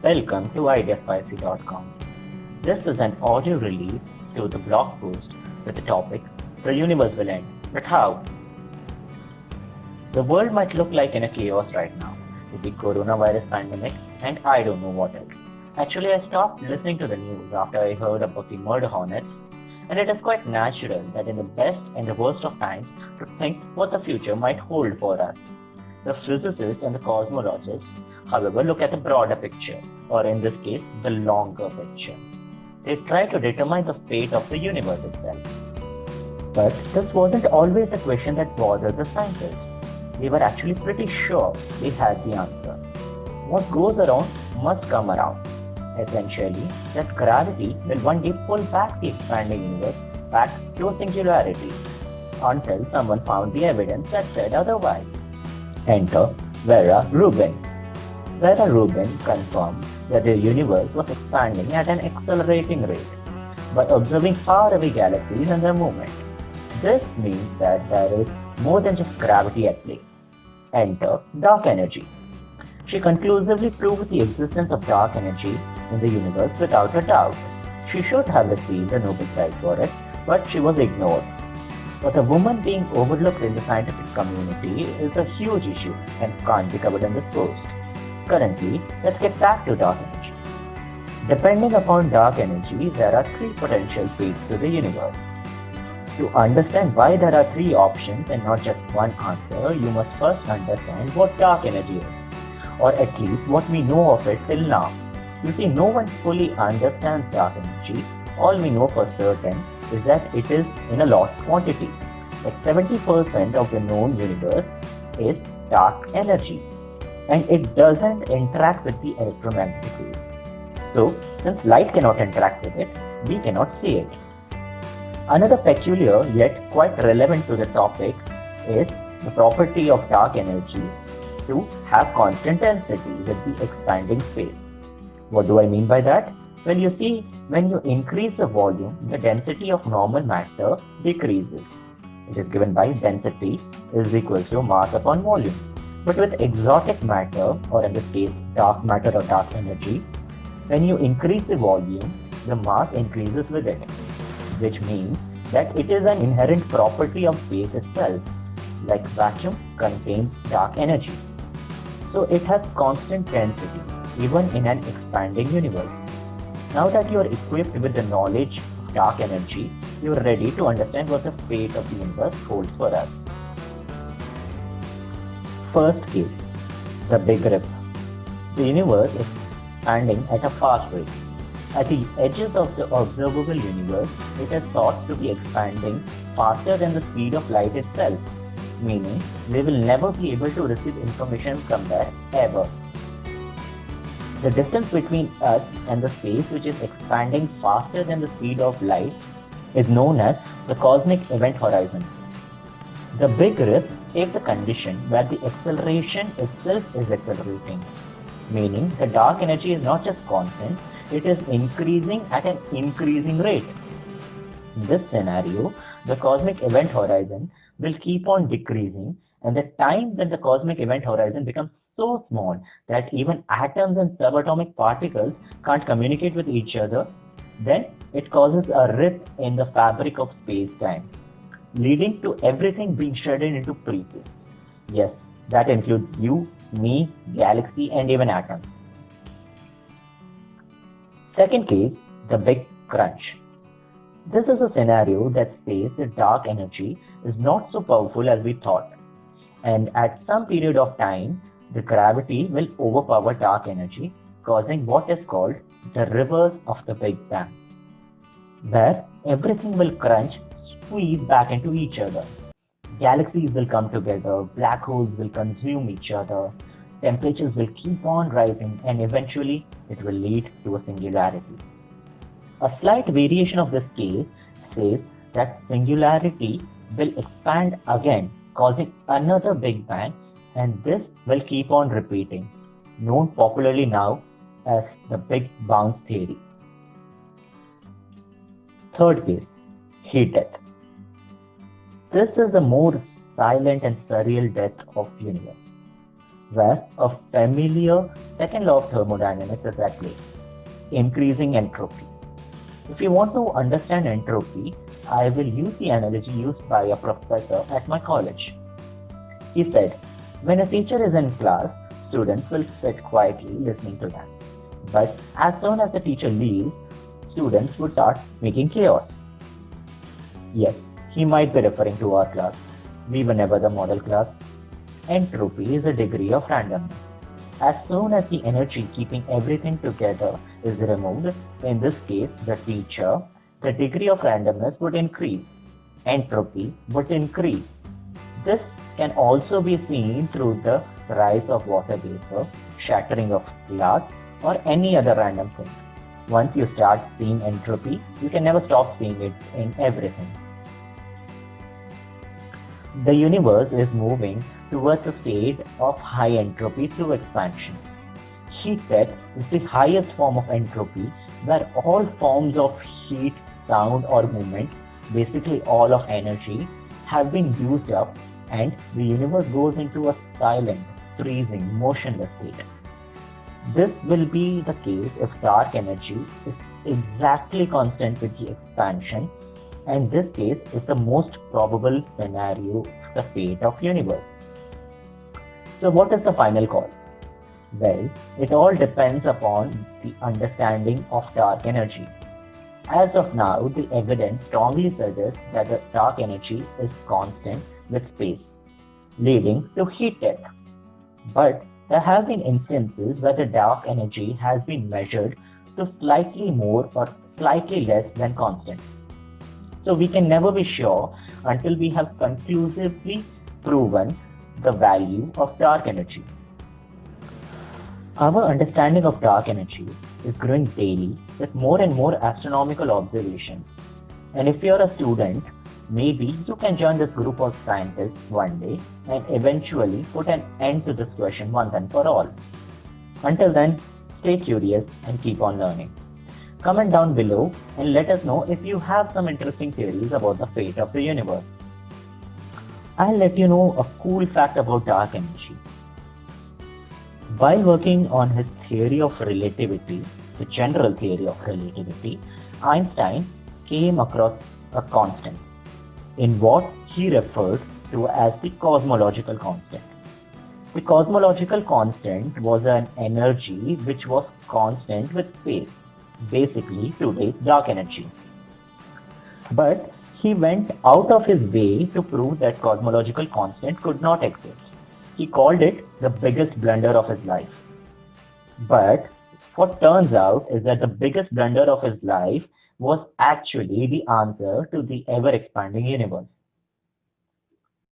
Welcome to ideaspicy.com. This is an audio release to the blog post with the topic, The Universe Will End, but how? The world might look like in a chaos right now, with the coronavirus pandemic and I don't know what else. Actually, I stopped listening to the news after I heard about the murder hornets, and it is quite natural that in the best and the worst of times to think what the future might hold for us. The physicists and the cosmologists, however, look at the broader picture, or in this case, the longer picture. They try to determine the fate of the universe itself. But this wasn't always the question that bothered the scientists. They were actually pretty sure they had the answer. What goes around must come around. Essentially, that gravity will one day pull back the expanding universe back to a singularity, until someone found the evidence that said otherwise. Enter Vera Rubin. Vera Rubin confirmed that the universe was expanding at an accelerating rate by observing faraway galaxies and their movement. This means that there is more than just gravity at play. Enter dark energy. She conclusively proved the existence of dark energy in the universe without a doubt. She should have received a Nobel Prize for it, but she was ignored. But a woman being overlooked in the scientific community is a huge issue and can't be covered in this post. Currently, let's get back to dark energy. Depending upon dark energy, there are three potential fates to the universe. To understand why there are three options and not just one answer, you must first understand what dark energy is, or at least what we know of it till now. You see, no one fully understands dark energy. All we know for certain is that it is in a lost quantity. Like 70% of the known universe is dark energy, and it doesn't interact with the electromagnetic waves. So, since light cannot interact with it, we cannot see it. Another peculiar yet quite relevant to the topic is the property of dark energy to have constant density with the expanding space. What do I mean by that? Well, you see, when you increase the volume, the density of normal matter decreases. It is given by density is equal to mass upon volume. But with exotic matter, or in this case dark matter or dark energy, when you increase the volume, the mass increases with it, which means that it is an inherent property of space itself, like vacuum contains dark energy. So it has constant density, even in an expanding universe. Now that you are equipped with the knowledge of dark energy, you are ready to understand what the fate of the universe holds for us. First case, the Big Rip. The universe is expanding at a fast rate. At the edges of the observable universe, it is thought to be expanding faster than the speed of light itself, meaning we will never be able to receive information from there ever. The distance between us and the space which is expanding faster than the speed of light is known as the cosmic event horizon. The Big Rip is the condition where the acceleration itself is accelerating, meaning the dark energy is not just constant, it is increasing at an increasing rate. In this scenario, the cosmic event horizon will keep on decreasing, and the time when the cosmic event horizon becomes so small that even atoms and subatomic particles can't communicate with each other, then it causes a rip in the fabric of space-time, leading to everything being shredded into pieces. Yes, that includes you, me, galaxy, and even atoms. Second case, the Big Crunch. This is a scenario that says that dark energy is not so powerful as we thought, and at some period of time, the gravity will overpower dark energy, causing what is called the reverse of the Big Bang, where everything will crunch, squeeze back into each other. Galaxies will come together, black holes will consume each other, temperatures will keep on rising, and eventually it will lead to a singularity. A slight variation of this case says that singularity will expand again, causing another Big Bang, and this will keep on repeating, known popularly now as the Big Bounce theory. Third case, heat death. This is the more silent and surreal death of the universe. where a familiar second law of thermodynamics is at play, increasing entropy. If you want to understand entropy, I will use the analogy used by a professor at my college. He said, when a teacher is in class, students will sit quietly listening to them. But as soon as the teacher leaves, students would start making chaos. Yes, he might be referring to our class. We were never the model class. Entropy is a degree of randomness. As soon as the energy keeping everything together is removed, in this case the teacher, the degree of randomness would increase. Entropy would increase. This can also be seen through the rise of water vapor, shattering of glass, or any other random thing. Once you start seeing entropy, you can never stop seeing it in everything. The universe is moving towards a state of high entropy through expansion. Heat death is the highest form of entropy where all forms of heat, sound or movement, basically all of energy, have been used up and the universe goes into a silent, freezing, motionless state. This will be the case if dark energy is exactly constant with the expansion, and this case is the most probable scenario of the fate of universe. So what is the final call? Well, it all depends upon the understanding of dark energy. As of now, the evidence strongly suggests that the dark energy is constant with space, leading to heat death. But there have been instances where the dark energy has been measured to slightly more or slightly less than constant. So we can never be sure until we have conclusively proven the value of dark energy. Our understanding of dark energy is growing daily with more and more astronomical observations. And if you're a student, maybe you can join this group of scientists one day and eventually put an end to this question once and for all. Until then, stay curious and keep on learning. Comment down below and let us know if you have some interesting theories about the fate of the universe. I'll let you know a cool fact about dark energy. While working on his theory of relativity, the general theory of relativity, Einstein came across a constant in what he referred to as the cosmological constant. The cosmological constant was an energy which was constant with space, basically today's dark energy. But he went out of his way to prove that cosmological constant could not exist. He called it the biggest blunder of his life. But what turns out is that the biggest blunder of his life was actually the answer to the ever-expanding universe.